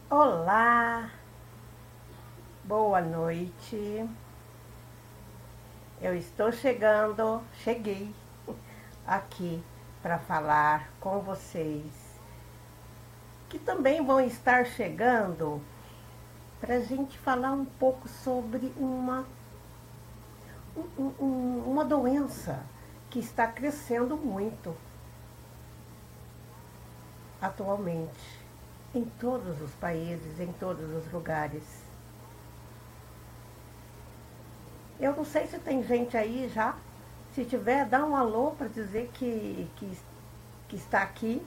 Olá, boa noite. Eu estou cheguei aqui para falar com vocês, que também vão estar chegando, para a gente falar um pouco sobre uma doença que está crescendo muito atualmente, em todos os países, em todos os lugares. Eu não sei se tem gente aí já. Se tiver, dá um alô para dizer que está aqui,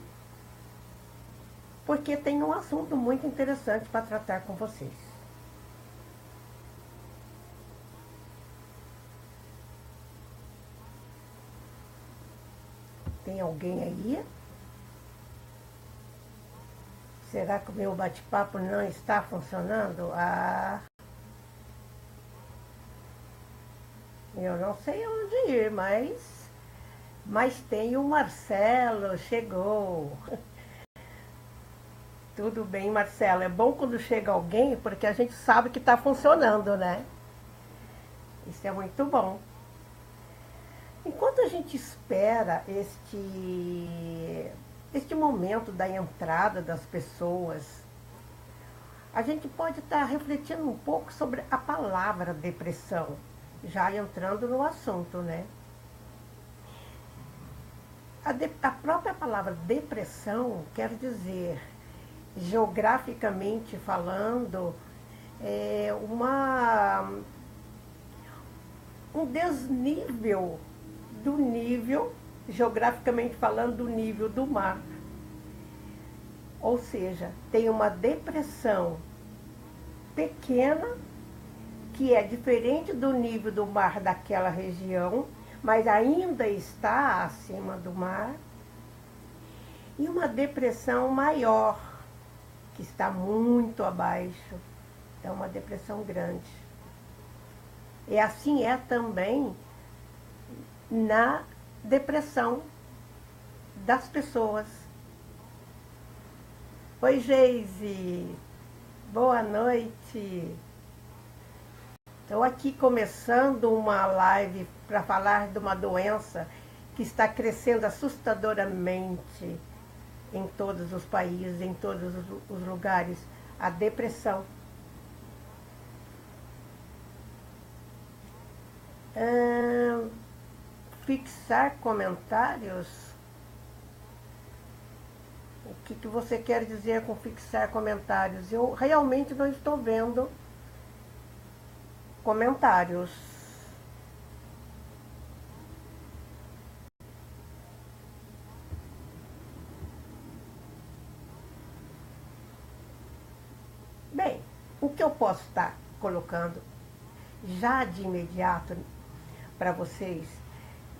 porque tem um assunto muito interessante para tratar com vocês. Tem alguém aí? Será que o meu bate-papo não está funcionando? Eu não sei onde ir, mas tem o Marcelo, chegou. Tudo bem, Marcelo. É bom quando chega alguém, porque a gente sabe que está funcionando, né? Isso é muito bom. Enquanto a gente espera este momento da entrada das pessoas, a gente pode estar refletindo um pouco sobre a palavra depressão, já entrando no assunto, né? A própria palavra depressão quer dizer, geograficamente falando, um desnível do nível, geograficamente falando, do nível do mar. Ou seja, tem uma depressão pequena, que é diferente do nível do mar daquela região, mas ainda está acima do mar, e uma depressão maior, que está muito abaixo, é uma depressão grande. E assim é também na depressão das pessoas. Oi, Geise, boa noite. Estou aqui começando uma live para falar de uma doença que está crescendo assustadoramente em todos os países, em todos os lugares, a depressão. Fixar comentários? O que você quer dizer com fixar comentários? Eu realmente não estou vendo comentários. Bem, o que eu posso estar colocando já de imediato para vocês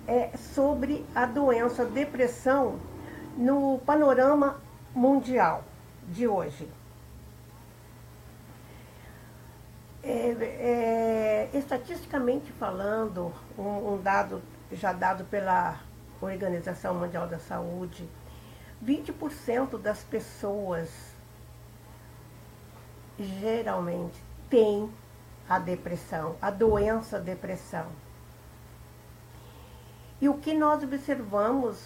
é sobre a doença depressão no panorama mundial de hoje. Estatisticamente falando, um dado já dado pela Organização Mundial da Saúde, 20% das pessoas geralmente têm a depressão, a doença depressão. E o que nós observamos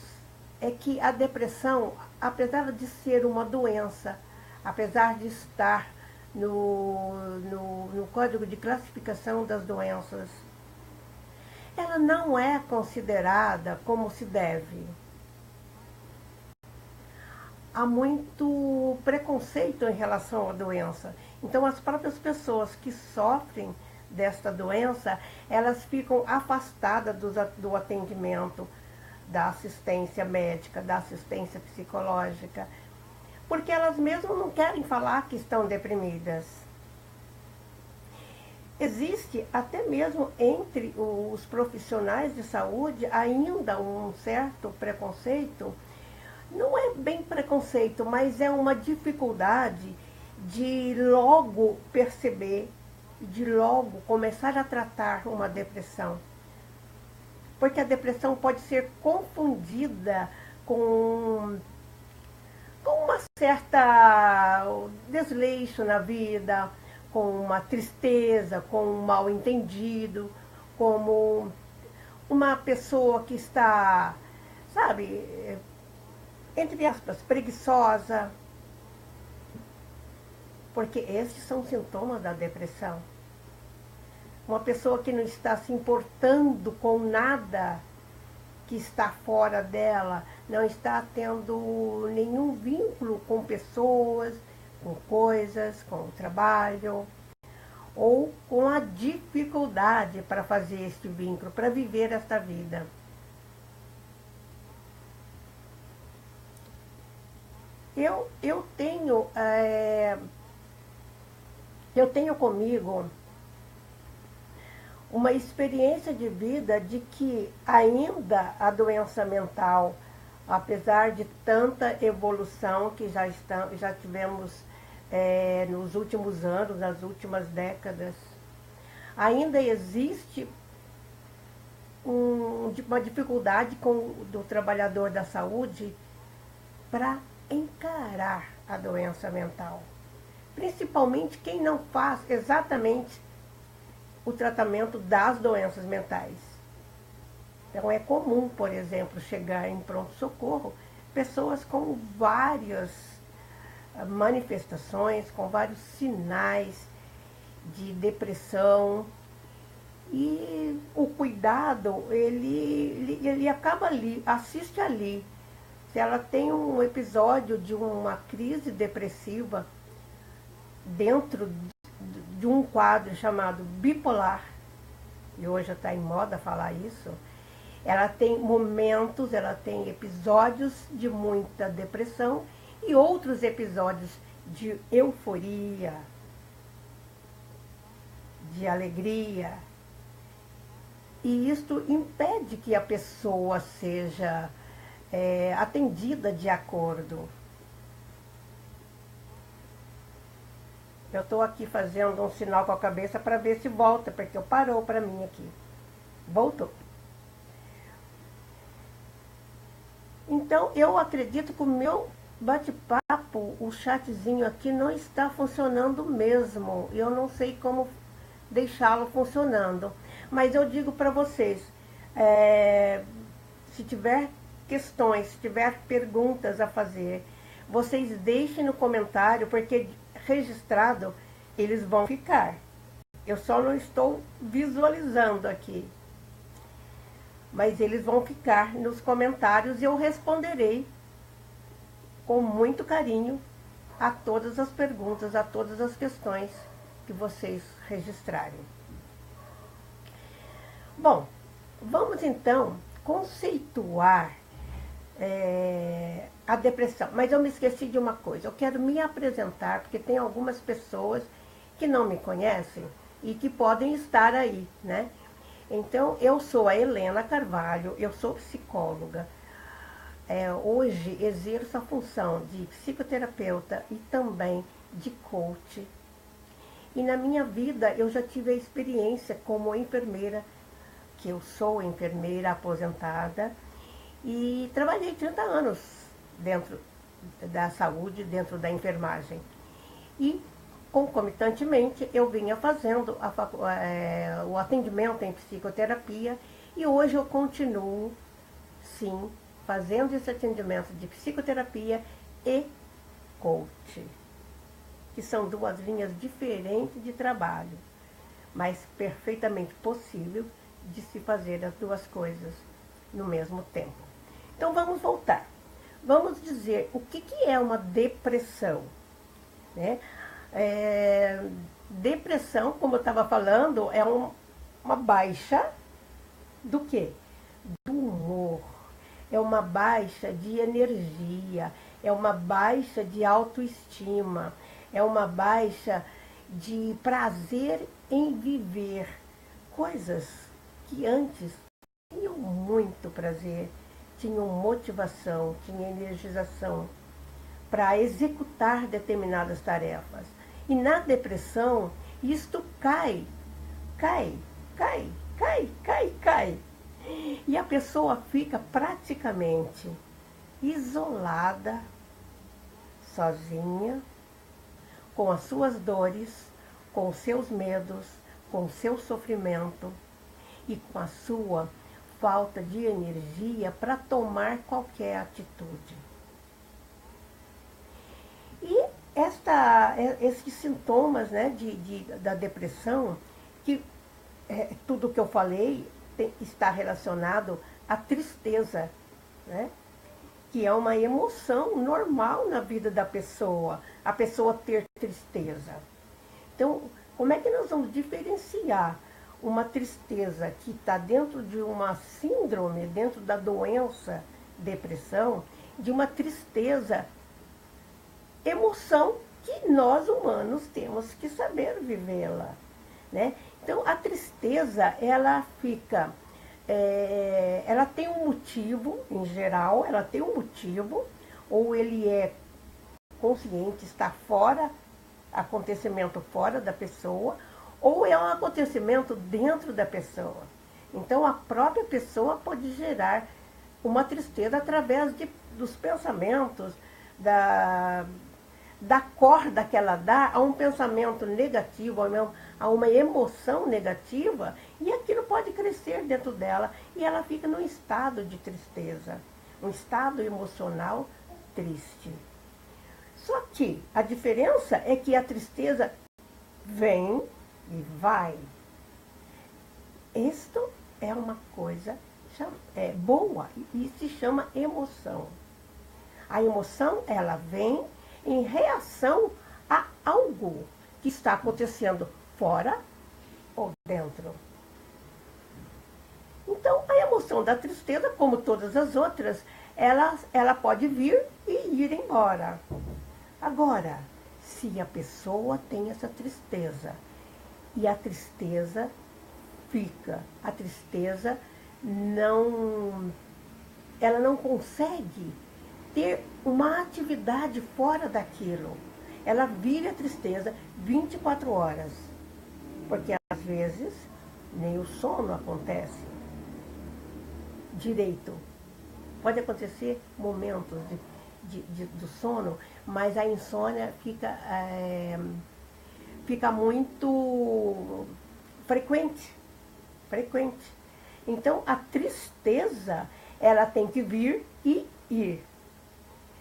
é que a depressão, apesar de ser uma doença, apesar de estar no Código de Classificação das Doenças, ela não é considerada como se deve. Há muito preconceito em relação à doença. Então, as próprias pessoas que sofrem desta doença, elas ficam afastadas do atendimento, da assistência médica, da assistência psicológica, porque elas mesmas não querem falar que estão deprimidas. Existe até mesmo entre os profissionais de saúde ainda um certo preconceito. Não é bem preconceito, mas é uma dificuldade de logo perceber, de logo começar a tratar uma depressão. Porque a depressão pode ser confundida com com uma certa desleixo na vida, com uma tristeza, com um mal entendido, como uma pessoa que está, sabe, entre aspas, preguiçosa, porque esses são sintomas da depressão. Uma pessoa que não está se importando com nada que está fora dela, não está tendo nenhum vínculo com pessoas, com coisas, com o trabalho, ou com a dificuldade para fazer este vínculo, para viver esta vida. Eu tenho comigo uma experiência de vida de que ainda a doença mental, apesar de tanta evolução que já tivemos nos últimos anos, nas últimas décadas, ainda existe uma dificuldade do trabalhador da saúde para encarar a doença mental. Principalmente quem não faz exatamente o tratamento das doenças mentais. Então é comum, por exemplo, chegar em pronto-socorro pessoas com várias manifestações, com vários sinais de depressão, e o cuidado, ele acaba ali, assiste ali. Se ela tem um episódio de uma crise depressiva dentro de um quadro chamado bipolar, e hoje está em moda falar isso, ela tem momentos, ela tem episódios de muita depressão e outros episódios de euforia, de alegria. E isto impede que a pessoa seja atendida de acordo. Eu estou aqui fazendo um sinal com a cabeça para ver se volta, porque parou para mim aqui. Voltou. Então, eu acredito que o meu bate-papo, o chatzinho aqui, não está funcionando mesmo. Eu não sei como deixá-lo funcionando. Mas eu digo para vocês, se tiver questões, se tiver perguntas a fazer, vocês deixem no comentário, porque registrado eles vão ficar. Eu só não estou visualizando aqui. Mas eles vão ficar nos comentários e eu responderei com muito carinho a todas as perguntas, a todas as questões que vocês registrarem. Bom, vamos então conceituar a depressão. Mas eu me esqueci de uma coisa. Eu quero me apresentar, porque tem algumas pessoas que não me conhecem e que podem estar aí, né? Então, eu sou a Helena Carvalho, eu sou psicóloga. Hoje exerço a função de psicoterapeuta e também de coach. E na minha vida eu já tive a experiência como enfermeira, que eu sou enfermeira aposentada, e trabalhei 30 anos dentro da saúde, dentro da enfermagem. E, concomitantemente, eu vinha fazendo o atendimento em psicoterapia, e hoje eu continuo, sim, fazendo esse atendimento de psicoterapia e coach, que são duas linhas diferentes de trabalho, mas perfeitamente possível de se fazer as duas coisas no mesmo tempo. Então vamos voltar. Vamos dizer o que é uma depressão, né? Depressão, como eu estava falando, é uma baixa do quê? Do humor. É uma baixa de energia, é uma baixa de autoestima, é uma baixa de prazer em viver coisas que antes tinham muito prazer, tinham motivação, tinham energização para executar determinadas tarefas. E na depressão, isto cai. E a pessoa fica praticamente isolada, sozinha, com as suas dores, com os seus medos, com o seu sofrimento e com a sua falta de energia para tomar qualquer atitude. E esses sintomas, né, da depressão, que tudo que eu falei está relacionado à tristeza, né? Que é uma emoção normal na vida da pessoa, a pessoa ter tristeza. Então, como é que nós vamos diferenciar uma tristeza que está dentro de uma síndrome, dentro da doença depressão, de uma tristeza, emoção que nós humanos temos que saber vivê-la, né? Então, a tristeza, ela fica... ela tem um motivo, em geral, ela tem um motivo, ou ele é consciente, está fora, acontecimento fora da pessoa, ou é um acontecimento dentro da pessoa. Então, a própria pessoa pode gerar uma tristeza através dos pensamentos, da corda que ela dá a um pensamento negativo, a uma emoção negativa, e aquilo pode crescer dentro dela, e ela fica num estado de tristeza, um estado emocional triste. Só que a diferença é que a tristeza vem e vai. Isto é uma coisa boa e se chama emoção. A emoção, ela vem em reação a algo que está acontecendo fora ou dentro. Então, a emoção da tristeza, como todas as outras, ela pode vir e ir embora. Agora, se a pessoa tem essa tristeza e a tristeza fica, a tristeza ela não consegue ter uma atividade fora daquilo. Ela vive a tristeza 24 horas. Porque às vezes nem o sono acontece direito. Pode acontecer momentos do sono, mas a insônia fica muito frequente. Então a tristeza, ela tem que vir e ir.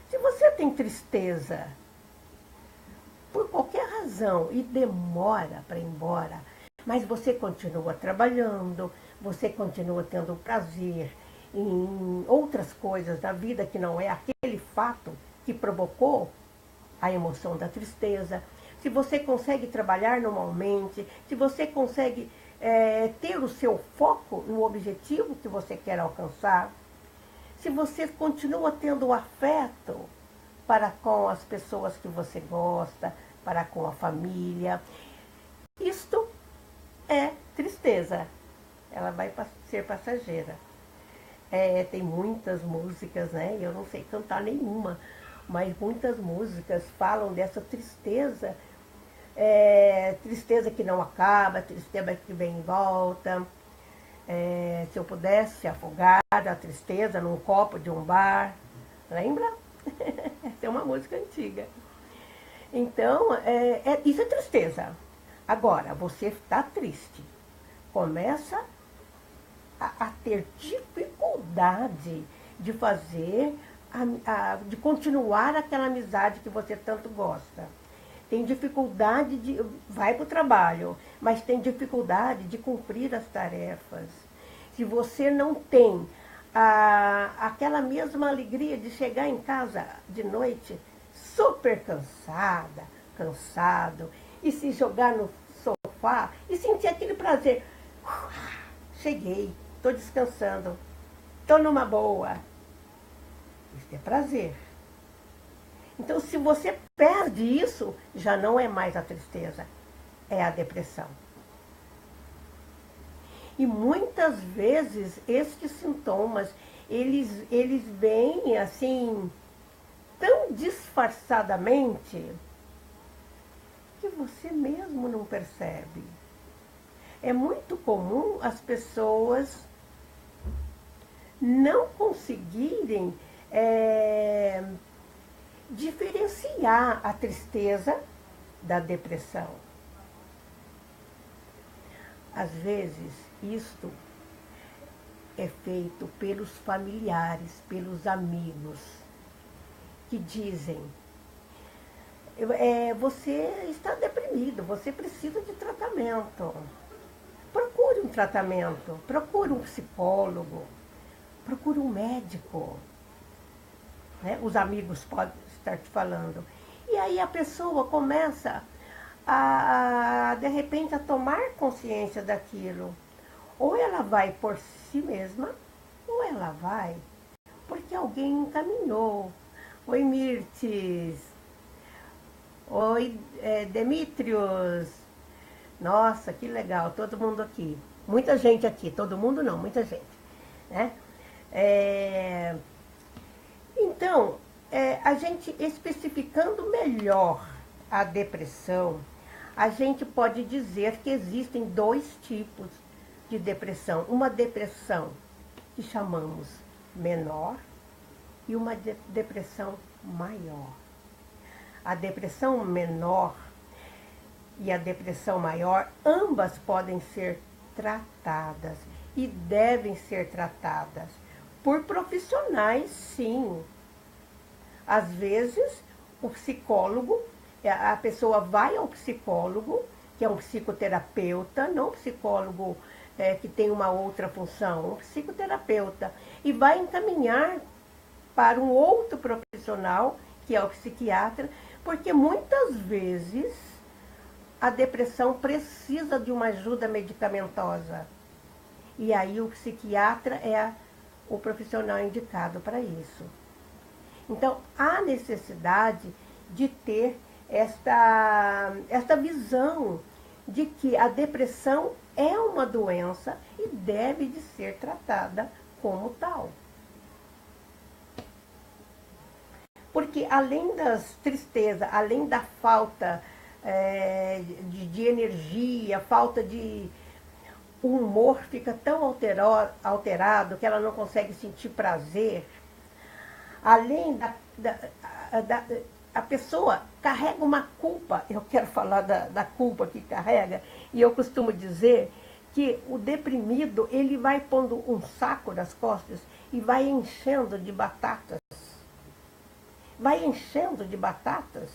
Se você tem tristeza por qualquer razão e demora para ir embora, mas você continua trabalhando, você continua tendo prazer em outras coisas da vida que não é aquele fato que provocou a emoção da tristeza, se você consegue trabalhar normalmente, se você consegue ter o seu foco no objetivo que você quer alcançar, se você continua tendo afeto para com as pessoas que você gosta, para com a família, isto é tristeza. Ela vai ser passageira. Tem muitas músicas, né? Eu não sei cantar nenhuma, mas muitas músicas falam dessa tristeza. Tristeza que não acaba, tristeza que vem em volta. Se eu pudesse afogar a tristeza num copo de um bar, lembra? Essa é uma música antiga. Então, isso é tristeza. Agora, você está triste, começa a ter dificuldade de fazer, de continuar aquela amizade que você tanto gosta. Tem dificuldade vai para o trabalho, mas tem dificuldade de cumprir as tarefas. Se você não tem aquela mesma alegria de chegar em casa de noite super cansado, e se jogar no sofá e sentir aquele prazer. Cheguei, estou descansando, estou numa boa. Isso é prazer. Então, se você perde isso, já não é mais a tristeza, é a depressão. E muitas vezes, estes sintomas, eles vêm assim, tão disfarçadamente, que você mesmo não percebe. É muito comum as pessoas não conseguirem diferenciar a tristeza da depressão. Às vezes, isto é feito pelos familiares, pelos amigos, que dizem, você está deprimido, você precisa de tratamento. Procure um tratamento, procure um psicólogo, procure um médico. Né? Os amigos podem estar te falando. E aí a pessoa começa de repente, a tomar consciência daquilo. Ou ela vai por si mesma, ou ela vai porque alguém encaminhou. Oi, Mirtes. Oi, Demetrios. Nossa, que legal, todo mundo aqui. Muita gente aqui, todo mundo não, muita gente. Né? Então, a gente especificando melhor a depressão, a gente pode dizer que existem dois tipos de depressão. Uma depressão que chamamos menor e uma depressão maior. A depressão menor e a depressão maior, ambas podem ser tratadas e devem ser tratadas por profissionais, sim. Às vezes, o psicólogo, a pessoa vai ao psicólogo, que é um psicoterapeuta, não um psicólogo que tem uma outra função, um psicoterapeuta, e vai encaminhar para um outro profissional, que é o psiquiatra, porque muitas vezes a depressão precisa de uma ajuda medicamentosa. E aí o psiquiatra é o profissional indicado para isso. Então, há necessidade de ter esta visão de que a depressão é uma doença e deve de ser tratada como tal. Porque além das tristezas, além da falta de energia, falta de... O humor fica tão alterado que ela não consegue sentir prazer. Além a pessoa carrega uma culpa, eu quero falar da culpa que carrega, e eu costumo dizer que o deprimido, ele vai pondo um saco nas costas e vai enchendo de batatas. Vai enchendo de batatas.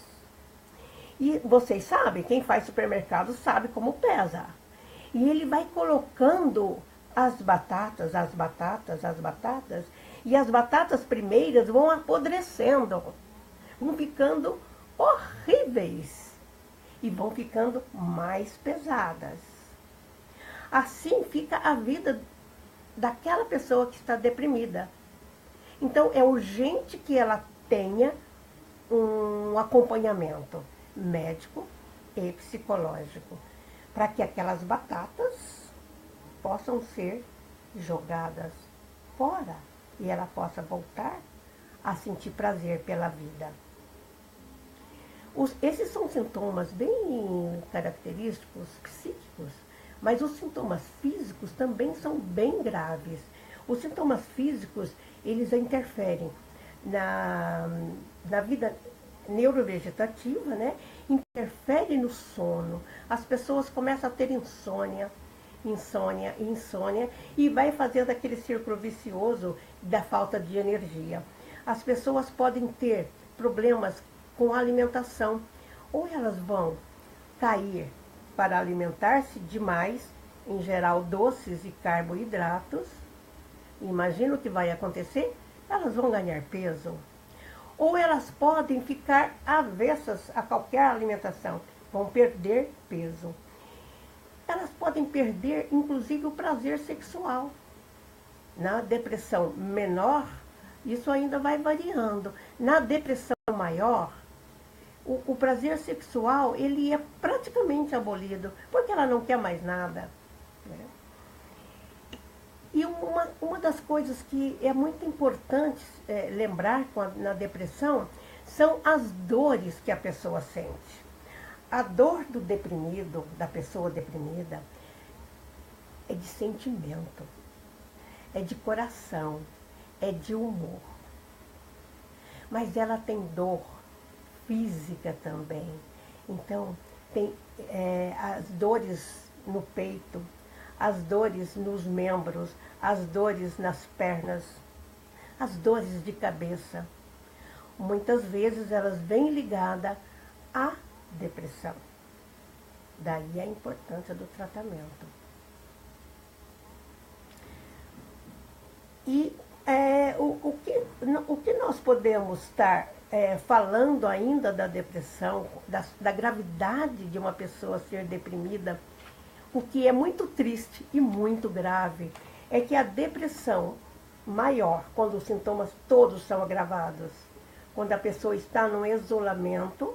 E vocês sabem, quem faz supermercado sabe como pesa. E ele vai colocando as batatas, e as batatas primeiras vão apodrecendo, vão ficando horríveis e vão ficando mais pesadas. Assim fica a vida daquela pessoa que está deprimida. Então é urgente que ela tenha um acompanhamento médico e psicológico, para que aquelas batatas possam ser jogadas fora e ela possa voltar a sentir prazer pela vida. Esses são sintomas bem característicos, psíquicos, mas os sintomas físicos também são bem graves. Os sintomas físicos, eles interferem na vida neurovegetativa, né? Interfere no sono. As pessoas começam a ter insônia, e vai fazendo aquele círculo vicioso da falta de energia. As pessoas podem ter problemas com a alimentação, ou elas vão cair para alimentar-se demais, em geral doces e carboidratos. Imagina o que vai acontecer? Elas vão ganhar peso. Ou elas podem ficar avessas a qualquer alimentação, vão perder peso. Elas podem perder, inclusive, o prazer sexual. Na depressão menor, isso ainda vai variando. Na depressão maior, o prazer sexual, ele é praticamente abolido, porque ela não quer mais nada. Né? E uma das coisas que é muito importante lembrar na depressão são as dores que a pessoa sente. A dor do deprimido, da pessoa deprimida, é de sentimento, é de coração, é de humor. Mas ela tem dor física também. Então, tem as dores no peito, as dores nos membros, as dores nas pernas, as dores de cabeça. Muitas vezes elas vêm ligadas à depressão. Daí a importância do tratamento. E o que nós podemos estar falando ainda da depressão, da gravidade de uma pessoa ser deprimida, o que é muito triste e muito grave é que a depressão maior, quando os sintomas todos são agravados, quando a pessoa está num isolamento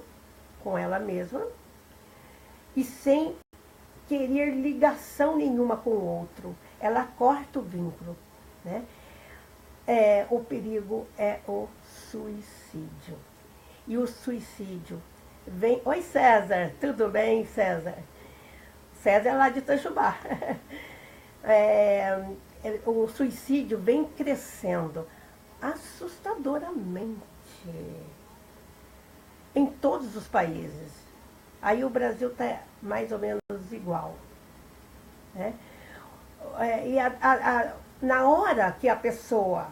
com ela mesma e sem querer ligação nenhuma com o outro, ela corta o vínculo, né? O perigo é o suicídio. E o suicídio vem... Oi, César, tudo bem, César? César é lá de Itajubá. O suicídio vem crescendo assustadoramente em todos os países. Aí o Brasil está mais ou menos igual, né? Na hora que a pessoa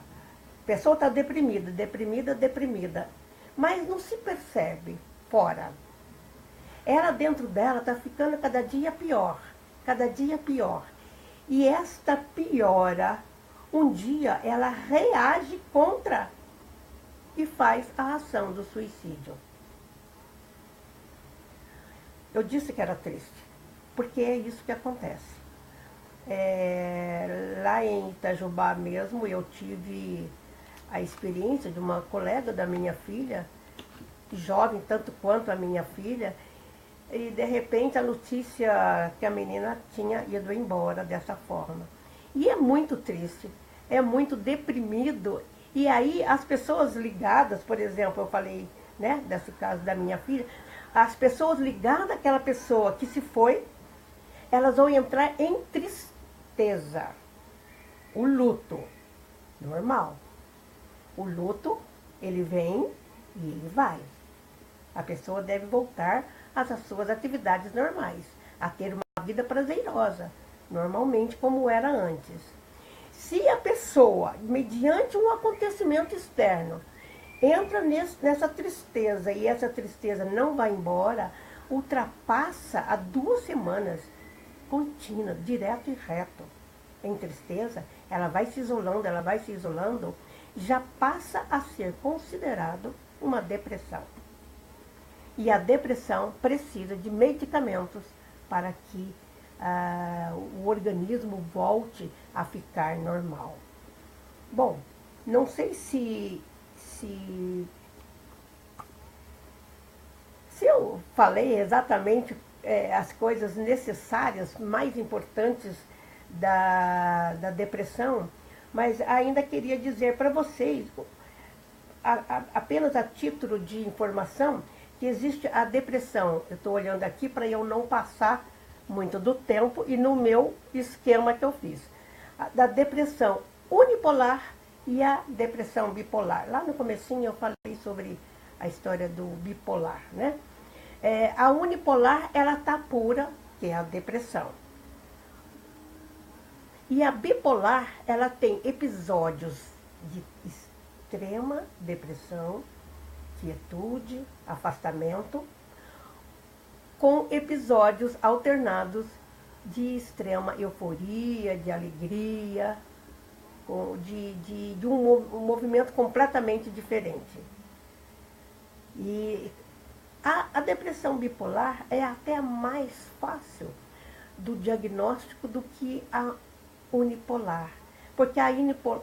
está deprimida, mas não se percebe fora. Ela dentro dela está ficando cada dia pior. E esta piora, um dia ela reage contra e faz a ação do suicídio. Eu disse que era triste, porque é isso que acontece. Lá em Itajubá mesmo, eu tive a experiência de uma colega da minha filha, jovem tanto quanto a minha filha, e de repente a notícia que a menina tinha ido embora dessa forma. E é muito triste, é muito deprimido. E aí as pessoas ligadas, por exemplo, eu falei, né, desse caso da minha filha, as pessoas ligadas àquela pessoa que se foi, elas vão entrar em tristeza. O luto, normal. O luto, ele vem e ele vai. A pessoa deve voltar às suas atividades normais, a ter uma vida prazerosa, normalmente como era antes. Se a pessoa, mediante um acontecimento externo, entra nessa tristeza e essa tristeza não vai embora, ultrapassa a 2 semanas contínua, direto e reto, em tristeza, ela vai se isolando, já passa a ser considerado uma depressão. E a depressão precisa de medicamentos para que o organismo volte a ficar normal. Bom, não sei se eu falei exatamente as coisas necessárias, mais importantes da depressão, mas ainda queria dizer para vocês, apenas a título de informação, que existe a depressão. Eu estou olhando aqui para eu não passar muito do tempo e no meu esquema que eu fiz. Da depressão unipolar e a depressão bipolar. Lá no comecinho eu falei sobre a história do bipolar, né? A unipolar, ela está pura, que é a depressão. E a bipolar, ela tem episódios de extrema depressão, quietude, afastamento, com episódios alternados de extrema euforia, de alegria, de um movimento completamente diferente. E a depressão bipolar é até mais fácil do diagnóstico do que a unipolar. Porque a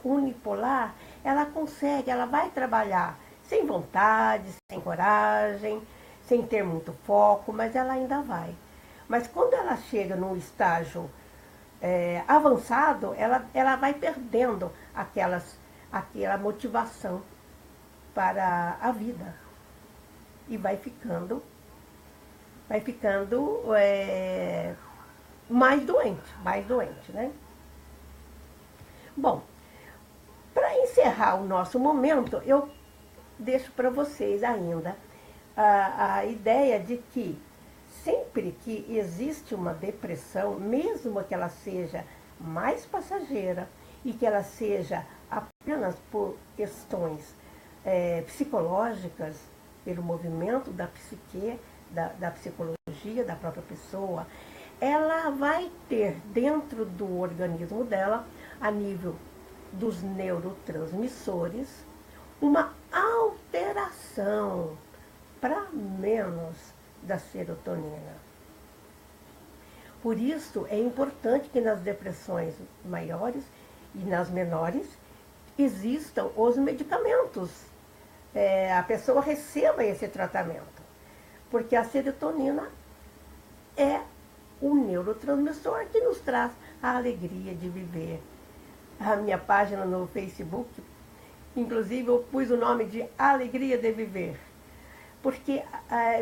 unipolar, ela consegue, ela vai trabalhar sem vontade, sem coragem, sem ter muito foco, mas ela ainda vai. Mas quando ela chega num estágio avançado, ela vai perdendo aquela motivação para a vida. E vai ficando mais doente, né? Bom, para encerrar o nosso momento, eu deixo para vocês ainda a ideia de que sempre que existe uma depressão, mesmo que ela seja mais passageira e que ela seja apenas por questões psicológicas, pelo movimento da psique, da psicologia da própria pessoa, ela vai ter dentro do organismo dela, a nível dos neurotransmissores, uma alteração para menos da serotonina. Por isso, é importante que nas depressões maiores e nas menores existam os medicamentos. A pessoa receba esse tratamento. Porque a serotonina é o neurotransmissor que nos traz a alegria de viver. A minha página no Facebook, inclusive eu pus o nome de Alegria de Viver. Porque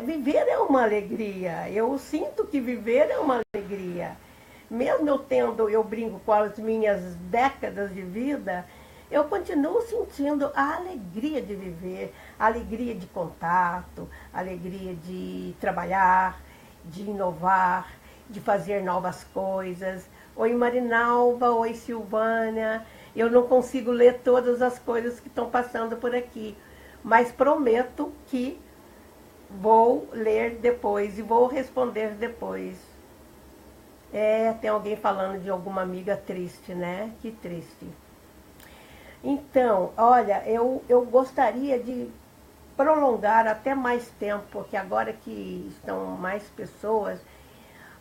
viver é uma alegria. Eu sinto que viver é uma alegria. Mesmo eu brinco com as minhas décadas de vida, eu continuo sentindo a alegria de viver, a alegria de contato, a alegria de trabalhar, de inovar, de fazer novas coisas. Oi Marinalva, oi Silvânia. Eu não consigo ler todas as coisas que estão passando por aqui, mas prometo que vou ler depois e vou responder depois. Tem alguém falando de alguma amiga triste, né? Que triste. Então, olha, eu gostaria de prolongar até mais tempo, porque agora que estão mais pessoas,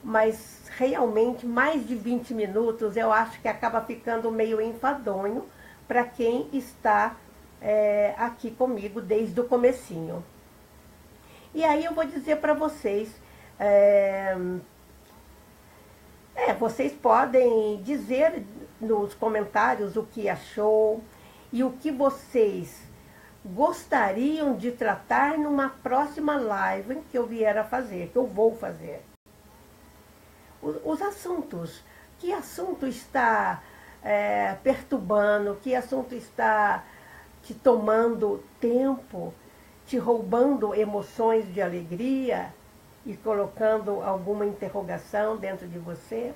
mas realmente mais de 20 minutos eu acho que acaba ficando meio enfadonho para quem está aqui comigo desde o comecinho. E aí eu vou dizer para vocês, vocês podem dizer nos comentários o que achou e o que vocês gostariam de tratar numa próxima live que eu vier a fazer, que eu vou fazer. Os assuntos, que assunto está perturbando, que assunto está te tomando tempo, te roubando emoções de alegria e colocando alguma interrogação dentro de você.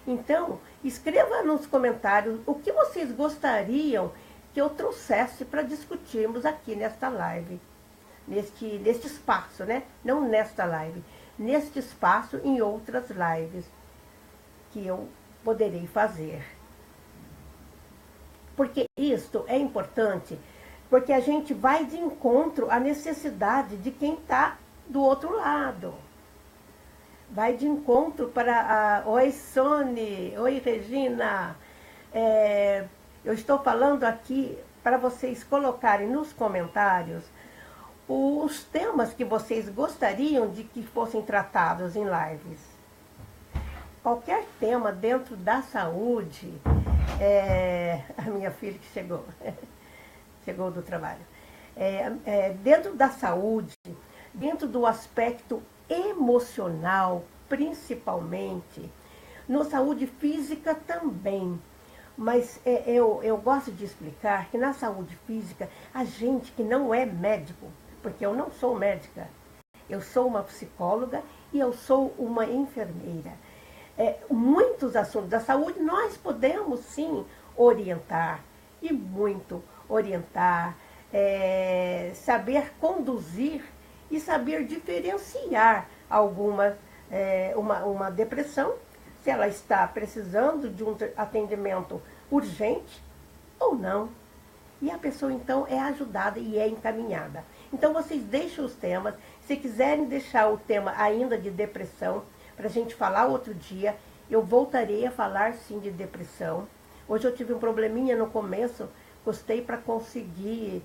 Então, escreva nos comentários o que vocês gostariam que eu trouxesse para discutirmos aqui nesta live, neste espaço, né? Não nesta live, neste espaço em outras lives que eu poderei fazer. Porque isto é importante, porque a gente vai de encontro à necessidade de quem está do outro lado. Vai de encontro para a... Oi, Sônia. Oi, Regina. Eu estou falando aqui para vocês colocarem nos comentários os temas que vocês gostariam de que fossem tratados em lives. Qualquer tema dentro da saúde... a minha filha que chegou, chegou do trabalho. Dentro da saúde, dentro do aspecto emocional, principalmente, na saúde física também. Mas eu gosto de explicar que na saúde física, a gente que não é médico, porque eu não sou médica, eu sou uma psicóloga e eu sou uma enfermeira. Muitos assuntos da saúde nós podemos sim orientar, e muito orientar, saber conduzir e saber diferenciar uma depressão, se ela está precisando de um atendimento urgente ou não. E a pessoa então é ajudada e é encaminhada. Então vocês deixem os temas, se quiserem deixar o tema ainda de depressão, para a gente falar outro dia, eu voltarei a falar sim de depressão. Hoje eu tive um probleminha no começo, gostei para conseguir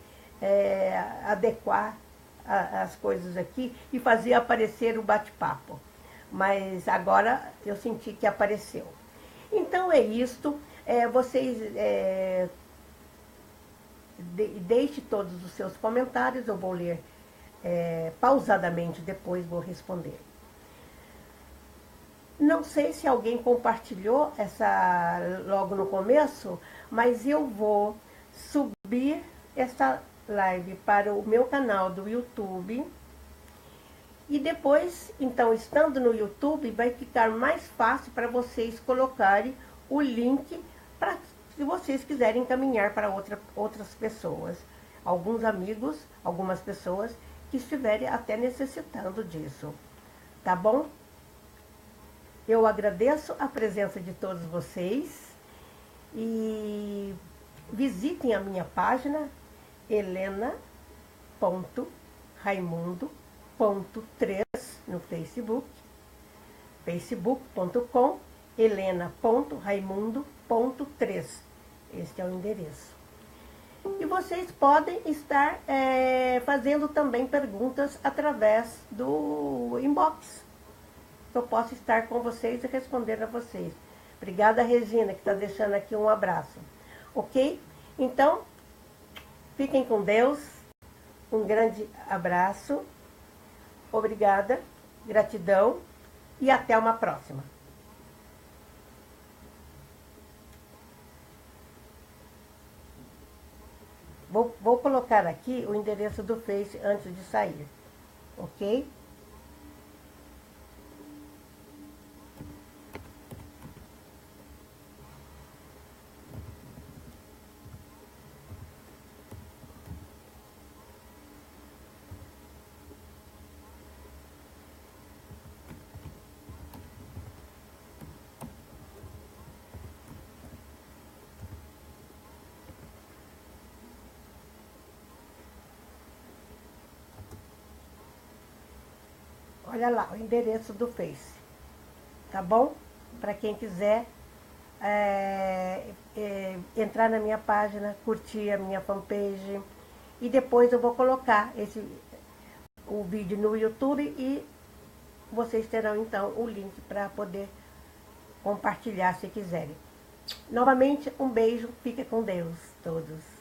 adequar as coisas aqui e fazer aparecer o bate-papo. Mas agora eu senti que apareceu. Então é isto, vocês deixem todos os seus comentários, eu vou ler pausadamente, depois vou responder. Não sei se alguém compartilhou logo no começo, mas eu vou subir essa live para o meu canal do YouTube E depois, então, estando no YouTube, vai ficar mais fácil para vocês colocarem o link para se vocês quiserem encaminhar para outras pessoas. Alguns amigos, algumas pessoas que estiverem até necessitando disso. Tá bom? Eu agradeço a presença de todos vocês e visitem a minha página helena.raimundo.3 no Facebook, facebook.com helena.raimundo.3. Este é o endereço. E vocês podem estar fazendo também perguntas através do inbox. Eu posso estar com vocês e responder a vocês. Obrigada, Regina, que está deixando aqui um abraço. Ok? Então, fiquem com Deus. Um grande abraço. Obrigada, gratidão e até uma próxima. Vou colocar aqui o endereço do Face antes de sair. Ok? Olha lá, o endereço do Face. Tá bom? Para quem quiser entrar na minha página, curtir a minha fanpage. E depois eu vou colocar o vídeo no YouTube e vocês terão então o link para poder compartilhar se quiserem. Novamente, um beijo. Fiquem com Deus, todos.